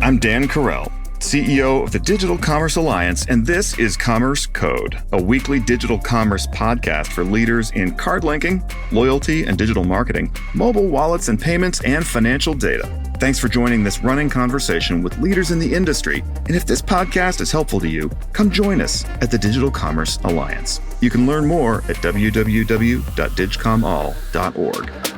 I'm Dan Carell, CEO of the Digital Commerce Alliance, and this is Commerce Code, a weekly digital commerce podcast for leaders in card linking, loyalty and digital marketing, mobile wallets and payments, and financial data. Thanks for joining this running conversation with leaders in the industry. And if this podcast is helpful to you, come join us at the Digital Commerce Alliance. You can learn more at www.digcomall.org.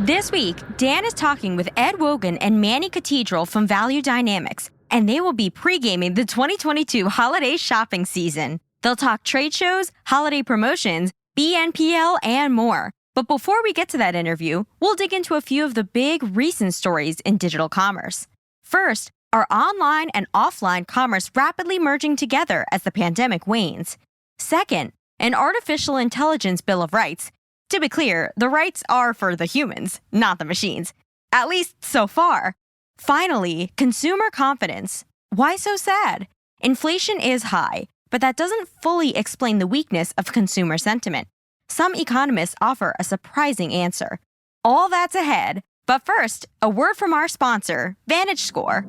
This week, Dan is talking with Ed Wogan and Manny Cathedral from Value Dynamics, and they will be pre-gaming the 2022 holiday shopping season. They'll talk trade shows, holiday promotions, BNPL, and more. But before we get to that interview, we'll dig into a few of the big recent stories in digital commerce. First, are online and offline commerce rapidly merging together as the pandemic wanes? Second, an artificial intelligence bill of rights. To be clear, the rights are for the humans, not the machines. At least so far. Finally, consumer confidence. Why so sad? Inflation is high, but that doesn't fully explain the weakness of consumer sentiment. Some economists offer a surprising answer. All that's ahead, but first, a word from our sponsor, VantageScore.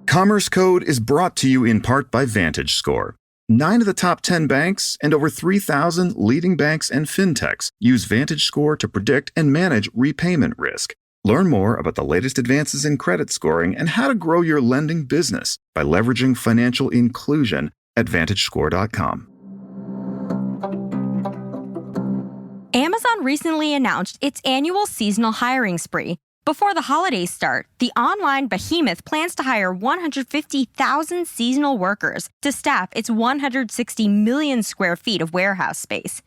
Commerce Code is brought to you in part by VantageScore. 9 of the top 10 banks and over 3,000 leading banks and fintechs use VantageScore to predict and manage repayment risk. Learn more about the latest advances in credit scoring and how to grow your lending business by leveraging financial inclusion at VantageScore.com. Amazon recently announced its annual seasonal hiring spree. Before the holidays start, the online behemoth plans to hire 150,000 seasonal workers to staff its 160 million square feet of warehouse space.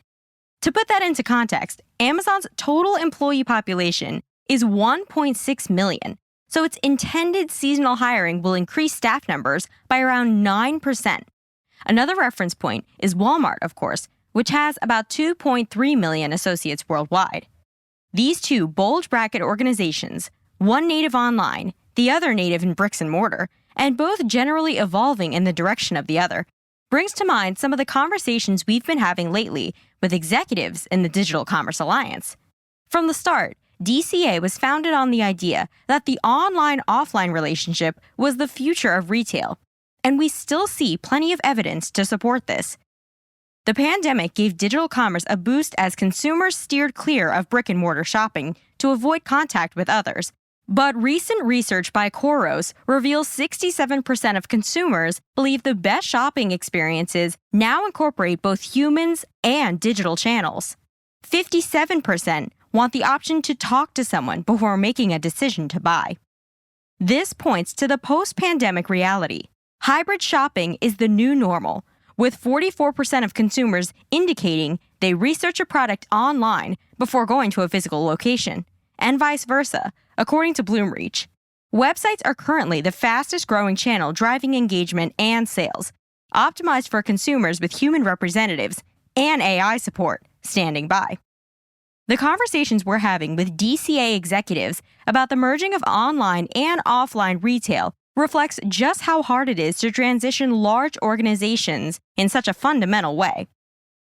To put that into context, Amazon's total employee population is 1.6 million, so its intended seasonal hiring will increase staff numbers by around 9%. Another reference point is Walmart, of course, which has about 2.3 million associates worldwide. These two bulge bracket organizations, one native online, the other native in bricks and mortar, and both generally evolving in the direction of the other, brings to mind some of the conversations we've been having lately with executives in the Digital Commerce Alliance. From the start, DCA was founded on the idea that the online-offline relationship was the future of retail, and we still see plenty of evidence to support this. The pandemic gave digital commerce a boost as consumers steered clear of brick-and-mortar shopping to avoid contact with others. But recent research by Khoros reveals 67% of consumers believe the best shopping experiences now incorporate both humans and digital channels. 57% want the option to talk to someone before making a decision to buy. This points to the post-pandemic reality. Hybrid shopping is the new normal, with 44% of consumers indicating they research a product online before going to a physical location, and vice versa, according to Bloomreach. Websites are currently the fastest-growing channel driving engagement and sales, optimized for consumers with human representatives and AI support standing by. The conversations we're having with DCA executives about the merging of online and offline retail reflects just how hard it is to transition large organizations in such a fundamental way.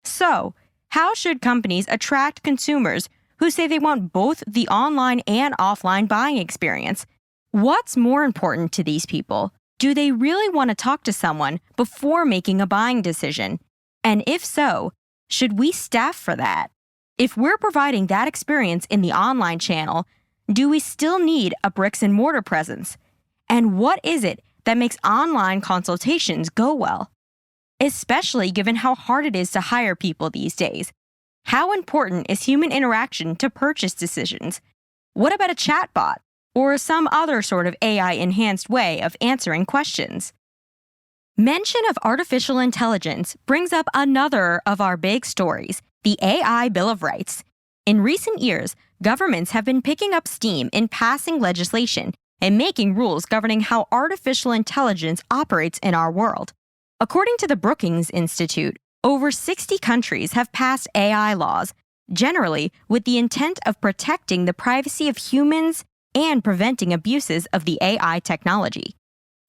So, how should companies attract consumers who say they want both the online and offline buying experience? What's more important to these people? Do they really want to talk to someone before making a buying decision? And if so, should we staff for that? If we're providing that experience in the online channel, do we still need a bricks and mortar presence? And what is it that makes online consultations go well? Especially given how hard it is to hire people these days. How important is human interaction to purchase decisions? What about a chatbot or some other sort of AI-enhanced way of answering questions? Mention of artificial intelligence brings up another of our big stories, the AI Bill of Rights. In recent years, governments have been picking up steam in passing legislation and making rules governing how artificial intelligence operates in our world. According to the Brookings Institute, over 60 countries have passed AI laws, generally with the intent of protecting the privacy of humans and preventing abuses of the AI technology.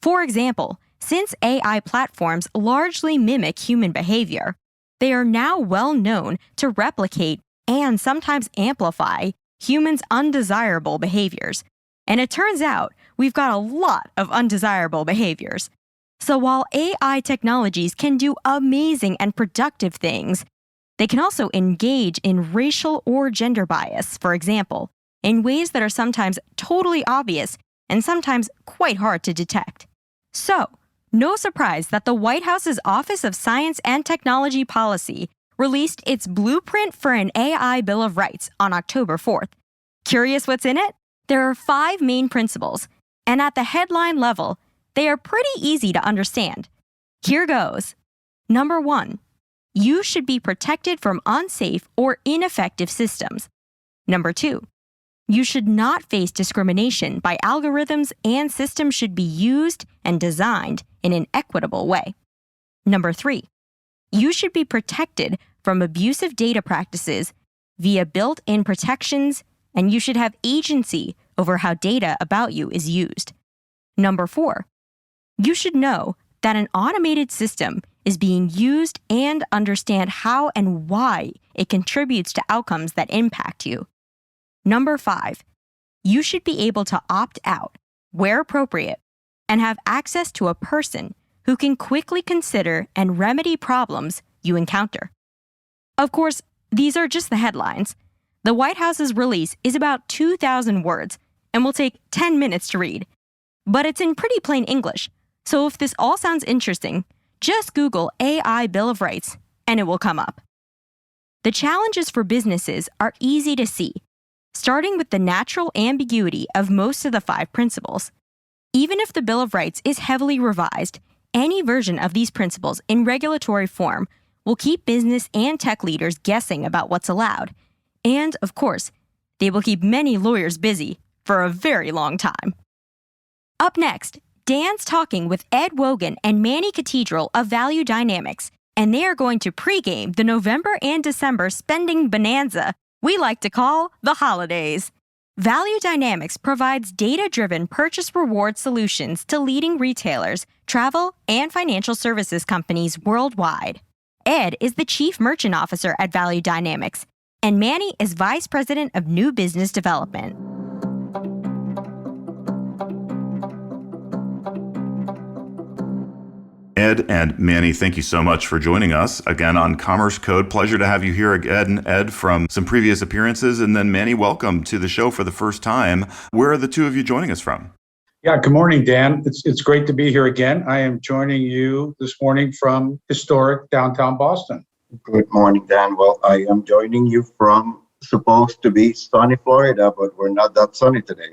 For example, since AI platforms largely mimic human behavior, they are now well known to replicate and sometimes amplify humans' undesirable behaviors. And it turns out we've got a lot of undesirable behaviors. So while AI technologies can do amazing and productive things, they can also engage in racial or gender bias, for example, in ways that are sometimes totally obvious and sometimes quite hard to detect. So, no surprise that the White House's Office of Science and Technology Policy released its blueprint for an AI Bill of Rights on October 4th. Curious what's in it? There are 5 main principles, and at the headline level, they are pretty easy to understand. Here goes. Number 1, you should be protected from unsafe or ineffective systems. Number 2, you should not face discrimination by algorithms, and systems should be used and designed in an equitable way. Number 3, you should be protected from abusive data practices via built-in protections, and you should have agency over how data about you is used. Number 4, you should know that an automated system is being used and understand how and why it contributes to outcomes that impact you. Number 5, you should be able to opt out, where appropriate, and have access to a person who can quickly consider and remedy problems you encounter. Of course, these are just the headlines. The White House's release is about 2,000 words and will take 10 minutes to read. But it's in pretty plain English, so if this all sounds interesting, just Google AI Bill of Rights and it will come up. The challenges for businesses are easy to see, starting with the natural ambiguity of most of the 5 principles. Even if the Bill of Rights is heavily revised, any version of these principles in regulatory form will keep business and tech leaders guessing about what's allowed. And, of course, they will keep many lawyers busy for a very long time. Up next, Dan's talking with Ed Wogan and Manny Cathedral of Value Dynamics, and they are going to pregame the November and December spending bonanza we like to call the holidays. Value Dynamics provides data-driven purchase reward solutions to leading retailers, travel, and financial services companies worldwide. Ed is the Chief Merchant Officer at Value Dynamics, and Manny is Vice President of New Business Development. Ed and Manny, thank you so much for joining us again on Commerce Code. Pleasure to have you here again, Ed, from some previous appearances. And then Manny, welcome to the show for the first time. Where are the two of you joining us from? Yeah, good morning, Dan. It's great to be here again. I am joining you this morning from historic downtown Boston. Good morning, Dan. Well, I am joining you from supposed to be sunny Florida, but we're not that sunny today.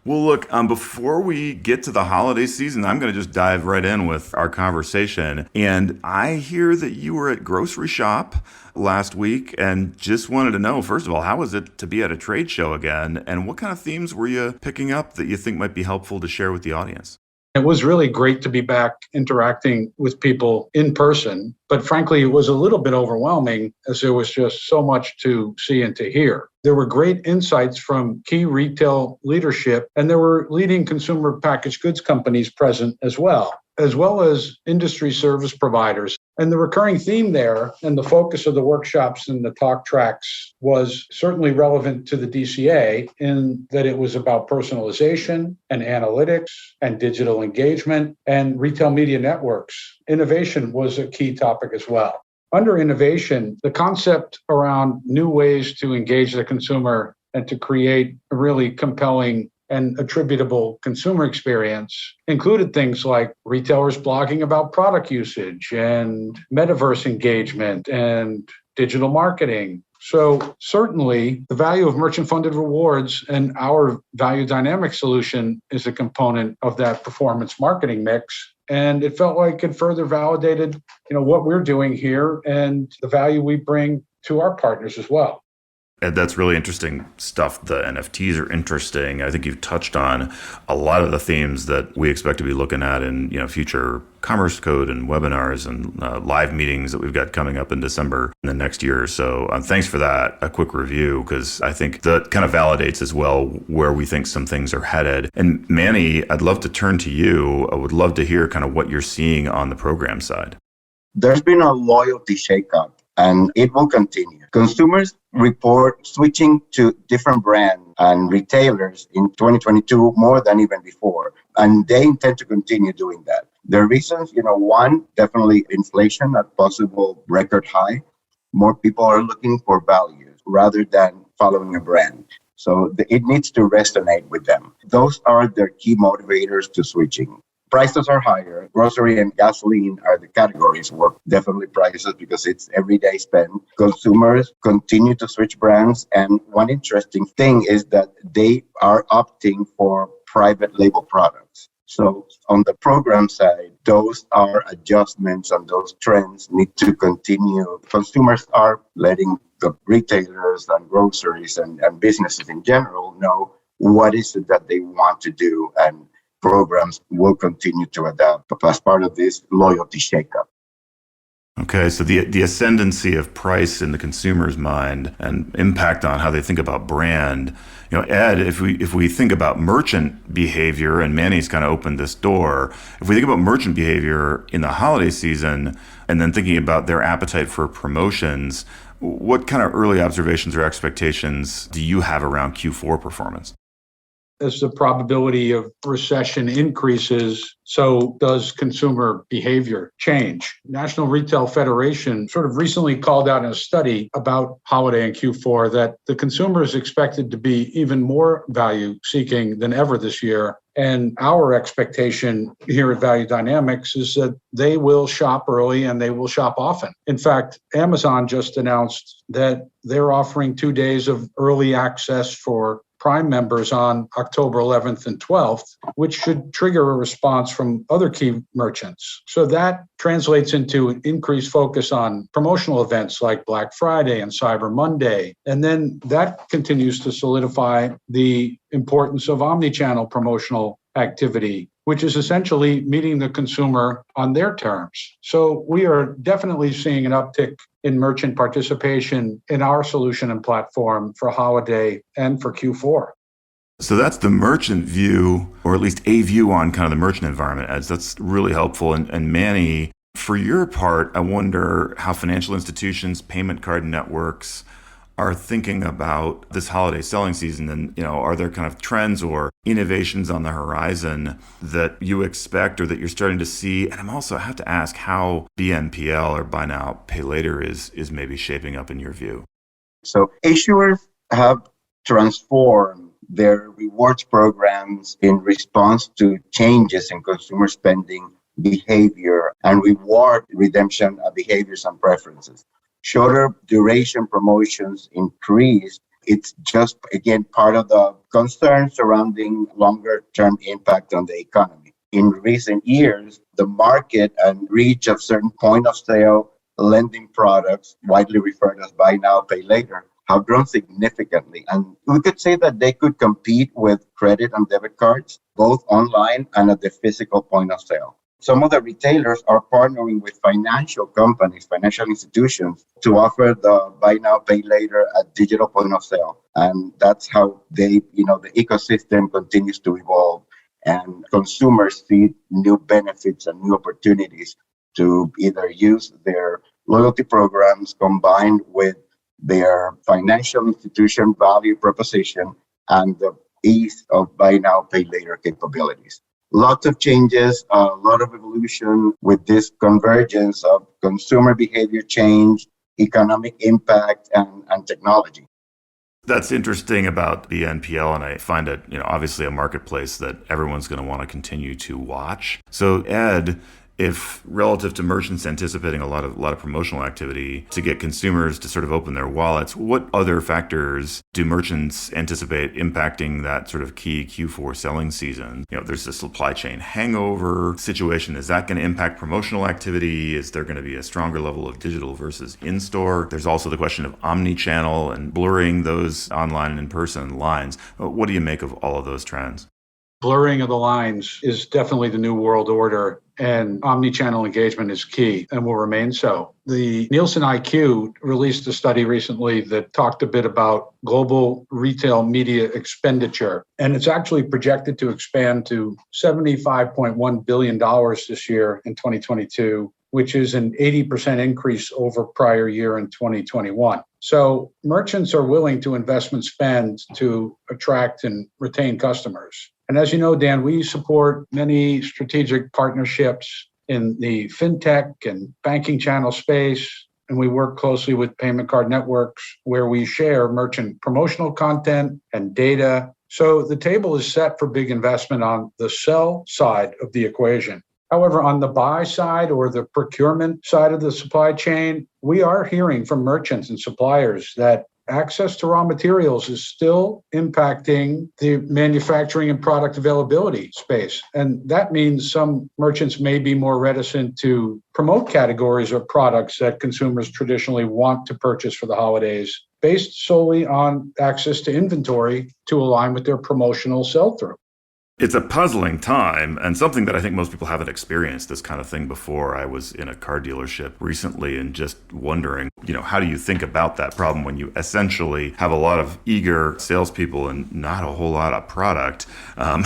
Well, look, before we get to the holiday season, I'm going to just dive right in with our conversation. And I hear that you were at Grocery Shop last week and just wanted to know, first of all, how was it to be at a trade show again? And what kind of themes were you picking up that you think might be helpful to share with the audience? It was really great to be back interacting with people in person, but frankly, it was a little bit overwhelming as there was just so much to see and to hear. There were great insights from key retail leadership, and there were leading consumer packaged goods companies present as well as industry service providers. And the recurring theme there and the focus of the workshops and the talk tracks was certainly relevant to the DCA in that it was about personalization and analytics and digital engagement and retail media networks. Innovation was a key topic as well. Under innovation, the concept around new ways to engage the consumer and to create a really compelling and attributable consumer experience included things like retailers blogging about product usage and metaverse engagement and digital marketing. So certainly the value of merchant-funded rewards and our value dynamic solution is a component of that performance marketing mix. And it felt like it further validated, what we're doing here and the value we bring to our partners as well. Ed, that's really interesting stuff. The NFTs are interesting. I think you've touched on a lot of the themes that we expect to be looking at in future Commerce Code and webinars and live meetings that we've got coming up in December in the next year or so. Thanks for that. A quick review, because I think that kind of validates as well where we think some things are headed. And Manny, I'd love to turn to you. I would love to hear kind of what you're seeing on the program side. There's been a loyalty shakeup and it will continue. Consumers report switching to different brands and retailers in 2022 more than even before, and they intend to continue doing that. The reasons, one, definitely inflation at possible record high. More people are looking for values rather than following a brand. So it needs to resonate with them. Those are their key motivators to switching. Prices are higher. Grocery and gasoline are the categories where definitely prices because it's everyday spend. Consumers continue to switch brands. And one interesting thing is that they are opting for private label products. So on the program side, those are adjustments and those trends need to continue. Consumers are letting the retailers and groceries and businesses in general know what is it that they want to do, and programs will continue to adapt as part of this loyalty shakeup. Okay, so the ascendancy of price in the consumer's mind and impact on how they think about brand. Ed, if we think about merchant behavior, and Manny's kind of opened this door, if we think about merchant behavior in the holiday season and then thinking about their appetite for promotions, what kind of early observations or expectations do you have around Q4 performance? As the probability of recession increases, so does consumer behavior change. National Retail Federation sort of recently called out in a study about holiday and Q4 that the consumer is expected to be even more value seeking than ever this year. And our expectation here at Value Dynamics is that they will shop early and they will shop often. In fact, Amazon just announced that they're offering 2 days of early access for Prime members on October 11th and 12th, which should trigger a response from other key merchants. So that translates into an increased focus on promotional events like Black Friday and Cyber Monday. And then that continues to solidify the importance of omnichannel promotional activity, which is essentially meeting the consumer on their terms. So we are definitely seeing an uptick in merchant participation in our solution and platform for holiday and for Q4. So that's the merchant view, or at least a view on kind of the merchant environment, Ed. That's really helpful. And Manny, for your part, I wonder how financial institutions, payment card networks are thinking about this holiday selling season, and are there kind of trends or innovations on the horizon that you expect or that you're starting to see? And I have to ask how BNPL, or buy now, pay later, is maybe shaping up in your view. So issuers have transformed their rewards programs in response to changes in consumer spending behavior and reward redemption behaviors and preferences. Shorter duration promotions increased. It's just, again, part of the concern surrounding longer-term impact on the economy. In recent years, the market and reach of certain point-of-sale lending products, widely referred as buy now, pay later, have grown significantly. And we could say that they could compete with credit and debit cards, both online and at the physical point of sale. Some of the retailers are partnering with financial companies, financial institutions, to offer the buy now, pay later at digital point of sale. And that's how the ecosystem continues to evolve. And consumers see new benefits and new opportunities to either use their loyalty programs combined with their financial institution value proposition and the ease of buy now, pay later capabilities. Lots of changes, a lot of evolution with this convergence of consumer behavior change, economic impact, and technology. That's interesting about the NPL, and I find it, obviously a marketplace that everyone's going to want to continue to watch. So, Ed, if relative to merchants anticipating a lot of promotional activity to get consumers to sort of open their wallets, what other factors do merchants anticipate impacting that sort of key Q4 selling season? There's the supply chain hangover situation. Is that going to impact promotional activity? Is there going to be a stronger level of digital versus in-store? There's also the question of omni-channel and blurring those online and in-person lines. What do you make of all of those trends? Blurring of the lines is definitely the new world order, and omnichannel engagement is key and will remain so. The Nielsen IQ released a study recently that talked a bit about global retail media expenditure, and it's actually projected to expand to $75.1 billion this year in 2022, which is an 80% increase over prior year in 2021. So merchants are willing to invest and spend to attract and retain customers. And as you know, Dan, we support many strategic partnerships in the fintech and banking channel space, and we work closely with payment card networks where we share merchant promotional content and data. So the table is set for big investment on the sell side of the equation. However, on the buy side or the procurement side of the supply chain, we are hearing from merchants and suppliers that access to raw materials is still impacting the manufacturing and product availability space. And that means some merchants may be more reticent to promote categories or products that consumers traditionally want to purchase for the holidays, based solely on access to inventory to align with their promotional sell-through. It's a puzzling time and something that I think most people haven't experienced this kind of thing before. I was in a car dealership recently and just wondering, how do you think about that problem when you essentially have a lot of eager salespeople and not a whole lot of product?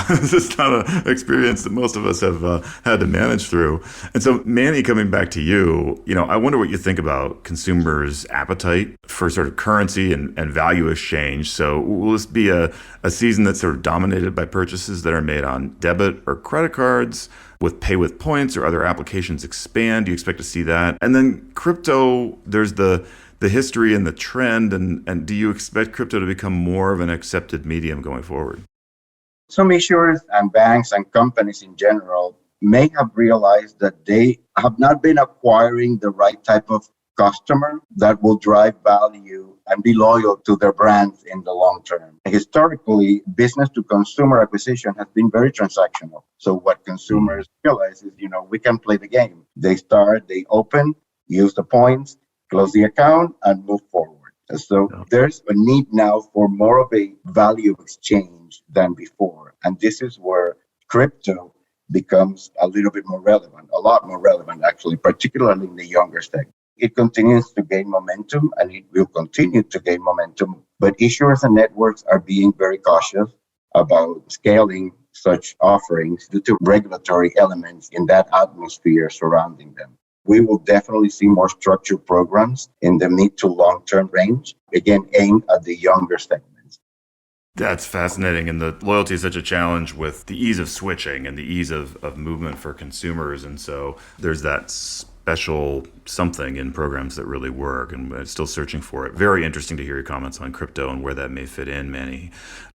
This is not an experience that most of us have had to manage through. And so, Manny, coming back to you, I wonder what you think about consumers' appetite for sort of currency and value exchange. So will this be a season that's sort of dominated by purchases that are made on debit or credit cards? With pay with points or other applications expand? Do you expect to see that? And then crypto, there's the history and the trend. And do you expect crypto to become more of an accepted medium going forward? Some issuers and banks and companies in general may have realized that they have not been acquiring the right type of customer that will drive value and be loyal to their brands in the long term. Historically, business to consumer acquisition has been very transactional. So what consumers realize is, we can play the game. They start, they open, use the points, close the account, and move forward. So there's a need now for more of a value exchange than before. And this is where crypto becomes a little bit more relevant, a lot more relevant, actually, particularly in the younger segment. It continues to gain momentum and it will continue to gain momentum, but issuers and networks are being very cautious about scaling such offerings due to regulatory elements in that atmosphere surrounding them. We will definitely see more structured programs in the mid to long-term range, again, aimed at the younger segments. That's fascinating. And the loyalty is such a challenge with the ease of switching and the ease of movement for consumers. And so there's that special something in programs that really work, and we're still searching for it. Very interesting to hear your comments on crypto and where that may fit in, Manny.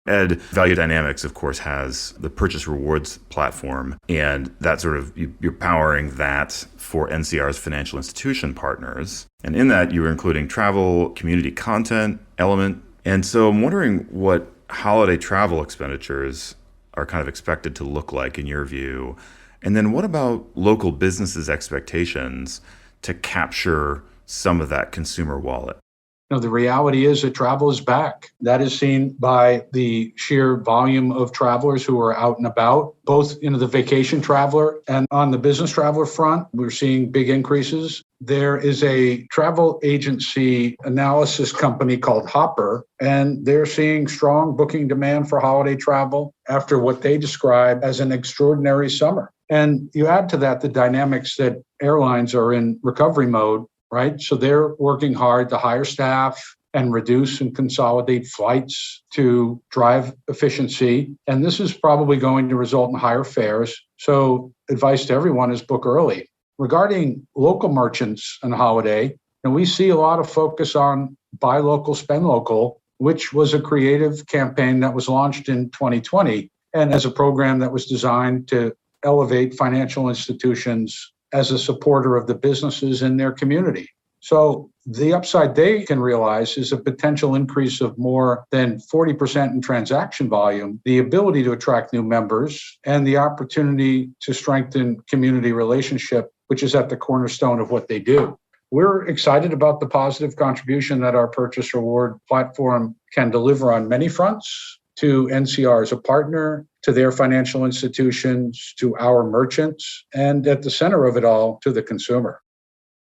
Ed, Value Dynamics, of course, has the purchase rewards platform, and that sort of, you're powering that for NCR's financial institution partners. And in that, you were including travel, community content, element. And so I'm wondering what holiday travel expenditures are kind of expected to look like in your view. And then what about local businesses' expectations to capture some of that consumer wallet? The reality is that travel is back. That is seen by the sheer volume of travelers who are out and about, both the vacation traveler and on the business traveler front. We're seeing big increases. There is a travel agency analysis company called Hopper, and they're seeing strong booking demand for holiday travel after what they describe as an extraordinary summer. And you add to that the dynamics that airlines are in recovery mode, right? So they're working hard to hire staff and reduce and consolidate flights to drive efficiency. And this is probably going to result in higher fares. So advice to everyone is book early. Regarding local merchants and holiday, and we see a lot of focus on buy local, spend local, which was a creative campaign that was launched in 2020 and as a program that was designed to elevate financial institutions as a supporter of the businesses in their community. So the upside they can realize is a potential increase of more than 40% in transaction volume, the ability to attract new members, and the opportunity to strengthen community relationship, which is at the cornerstone of what they do. We're excited about the positive contribution that our purchase reward platform can deliver on many fronts to NCR as a partner, to their financial institutions, to our merchants, and at the center of it all, to the consumer.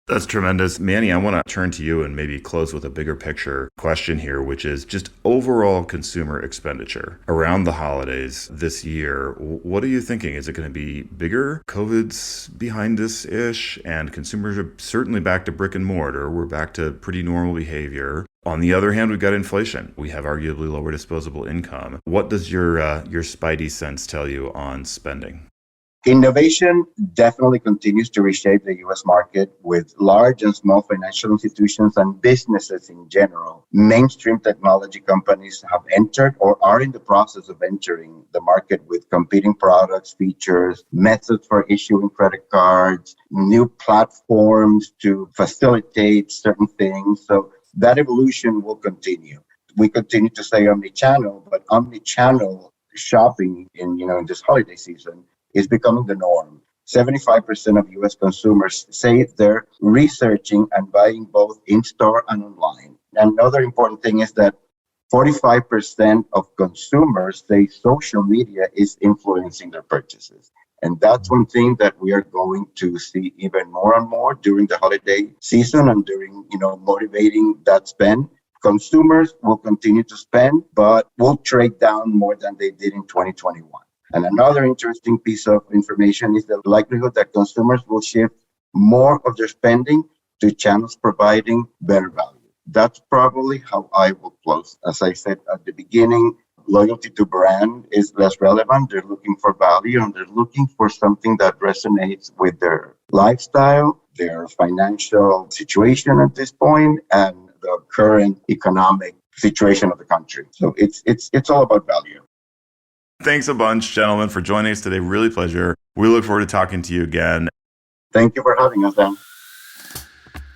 That's tremendous. Manny, I want to turn to you and maybe close with a bigger picture question here, which is just overall consumer expenditure around the holidays this year. What are you thinking? Is it going to be bigger? COVID's behind us-ish, and consumers are certainly back to brick and mortar. We're back to pretty normal behavior. On the other hand, we've got inflation. We have arguably lower disposable income. What does your spidey sense tell you on spending? Innovation definitely continues to reshape the U.S. market with large and small financial institutions and businesses in general. Mainstream technology companies have entered or are in the process of entering the market with competing products, features, methods for issuing credit cards, new platforms to facilitate certain things. So that evolution will continue. We continue to say omnichannel, but omnichannel shopping in this holiday season is becoming the norm. 75% of U.S. consumers say they're researching and buying both in-store and online. Another important thing is that 45% of consumers say social media is influencing their purchases. And that's one thing that we are going to see even more and more during the holiday season and during, motivating that spend. Consumers will continue to spend, but will trade down more than they did in 2021. And another interesting piece of information is the likelihood that consumers will shift more of their spending to channels providing better value. That's probably how I will close. As I said at the beginning, loyalty to brand is less relevant. They're looking for value and they're looking for something that resonates with their lifestyle, their financial situation at this point, and the current economic situation of the country. So it's all about value. Thanks a bunch, gentlemen, for joining us today. Really pleasure. We look forward to talking to you again. Thank you for having us, Dan.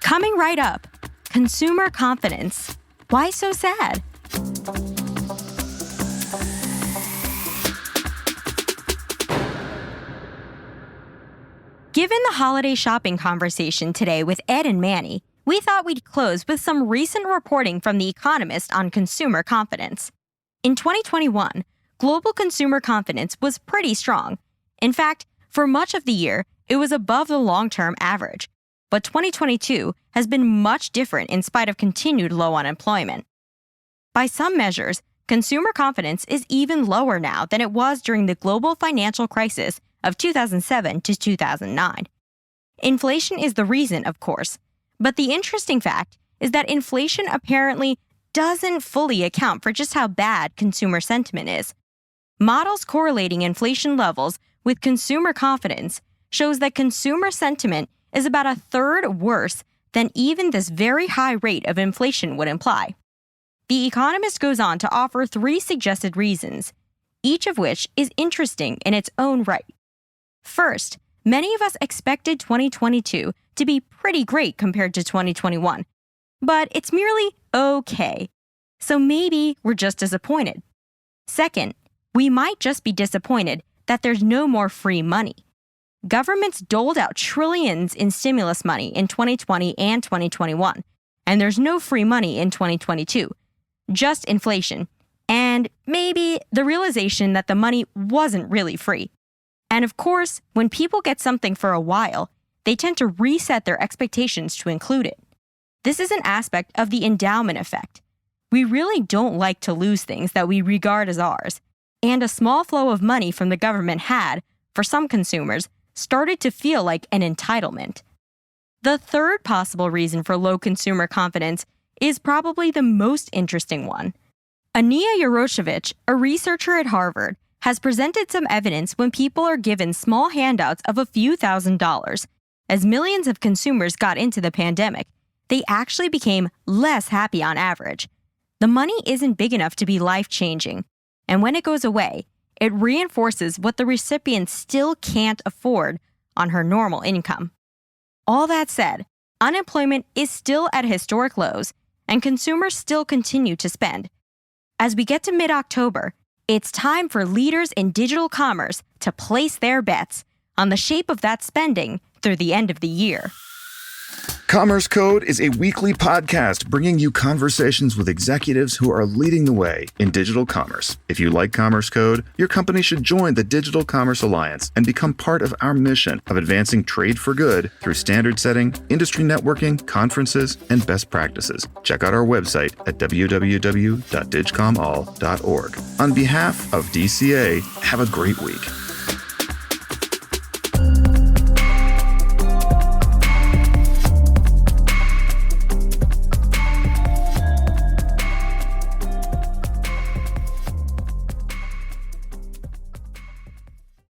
Coming right up, consumer confidence. Why so sad? Given the holiday shopping conversation today with Ed and Manny, we thought we'd close with some recent reporting from The Economist on consumer confidence. In 2021, global consumer confidence was pretty strong. In fact, for much of the year, it was above the long-term average. But 2022 has been much different in spite of continued low unemployment. By some measures, consumer confidence is even lower now than it was during the global financial crisis of 2007 to 2009. Inflation is the reason, of course, but the interesting fact is that inflation apparently doesn't fully account for just how bad consumer sentiment is. Models correlating inflation levels with consumer confidence shows that consumer sentiment is about a third worse than even this very high rate of inflation would imply. The Economist goes on to offer 3 suggested reasons, each of which is interesting in its own right. First, many of us expected 2022 to be pretty great compared to 2021, but it's merely okay. So maybe we're just disappointed. Second, we might just be disappointed that there's no more free money. Governments doled out trillions in stimulus money in 2020 and 2021, and there's no free money in 2022, just inflation, and maybe the realization that the money wasn't really free. And of course, when people get something for a while, they tend to reset their expectations to include it. This is an aspect of the endowment effect. We really don't like to lose things that we regard as ours. And a small flow of money from the government had, for some consumers, started to feel like an entitlement. The third possible reason for low consumer confidence is probably the most interesting one. Ania Yaroshevich, a researcher at Harvard, has presented some evidence when people are given small handouts of a few $1,000s. As millions of consumers got into the pandemic, they actually became less happy on average. The money isn't big enough to be life-changing. And when it goes away, it reinforces what the recipient still can't afford on her normal income. All that said, unemployment is still at historic lows, and consumers still continue to spend. As we get to mid-October, it's time for leaders in digital commerce to place their bets on the shape of that spending through the end of the year. Commerce Code is a weekly podcast bringing you conversations with executives who are leading the way in digital commerce. If you like Commerce Code, your company should join the Digital Commerce Alliance and become part of our mission of advancing trade for good through standard setting, industry networking, conferences, and best practices. Check out our website at www.digcomall.org. On behalf of DCA, have a great week.